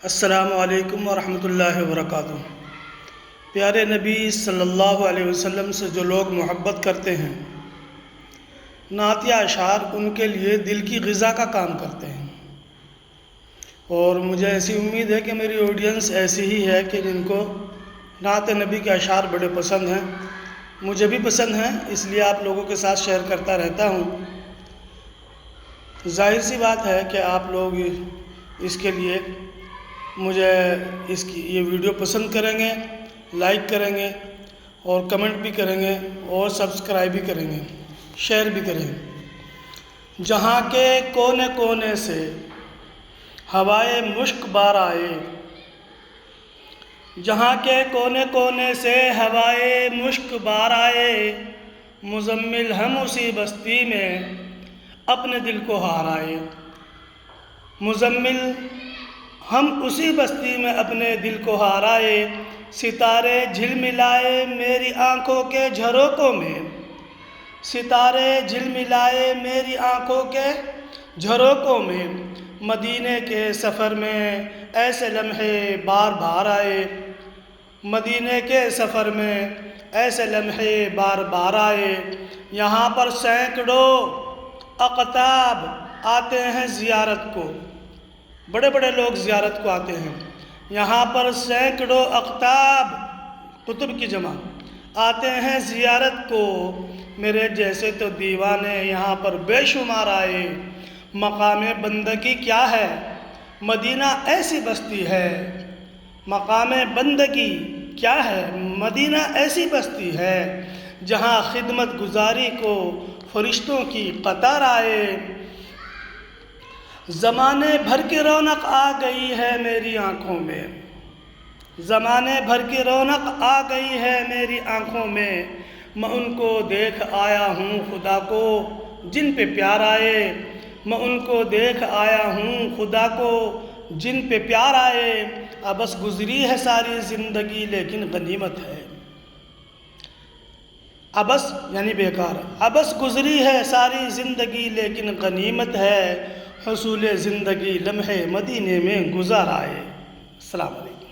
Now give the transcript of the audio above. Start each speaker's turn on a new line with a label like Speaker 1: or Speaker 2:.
Speaker 1: السلام علیکم ورحمۃ اللہ وبرکاتہ۔ پیارے نبی صلی اللہ علیہ وسلم سے جو لوگ محبت کرتے ہیں، نعتیہ اشعار ان کے لیے دل کی غذا کا کام کرتے ہیں، اور مجھے ایسی امید ہے کہ میری آڈینس ایسی ہی ہے کہ جن کو نعت نبی کے اشعار بڑے پسند ہیں، مجھے بھی پسند ہیں، اس لیے آپ لوگوں کے ساتھ شیئر کرتا رہتا ہوں۔ ظاہر سی بات ہے کہ آپ لوگ اس کے لیے مجھے یہ ویڈیو پسند کریں گے، لائک کریں گے اور کمنٹ بھی کریں گے اور سبسکرائب بھی کریں گے، شیئر بھی کریں گے۔ جہاں کے کونے کونے سے ہوائے مشک بار آئے، جہاں کے کونے کونے سے ہوائے مشک بار آئے، مزمل ہم اسی بستی میں اپنے دل کو ہار آئے، مزمل ہم اسی بستی میں اپنے دل کو ہار آئے، ستارے جھلملائے میری آنکھوں کے جھروکوں میں، ستارے جھلملائے میری آنکھوں کے جھروکوں میں، مدینے کے سفر میں ایسے لمحے بار بار آئے، مدینے کے سفر میں ایسے لمحے بار بار آئے، یہاں پر سینکڑوں اقطاب آتے ہیں زیارت کو، بڑے بڑے لوگ زیارت کو آتے ہیں، یہاں پر سینکڑوں اقطاب قطب کی جمع آتے ہیں زیارت کو، میرے جیسے تو دیوانے یہاں پر بے شمار آئے، مقام بندگی کیا ہے، مدینہ ایسی بستی ہے، مقام بندگی کیا ہے، مدینہ ایسی بستی ہے جہاں خدمت گزاری کو فرشتوں کی قطار آئے، زمانے بھر کی رونق آ گئی ہے میری آنکھوں میں، زمانے بھر کی رونق آ گئی ہے میری آنکھوں میں، میں ان کو دیکھ آیا ہوں خدا کو جن پہ پیار آئے، میں ان کو دیکھ آیا ہوں خدا کو جن پہ پیار آئے، ابس گزری ہے ساری زندگی لیکن غنیمت ہے، ابس یعنی بیکار، ابس گزری ہے ساری زندگی لیکن غنیمت ہے، حصول زندگی لمحے مدینے میں گزار آئے۔ السلام علیکم۔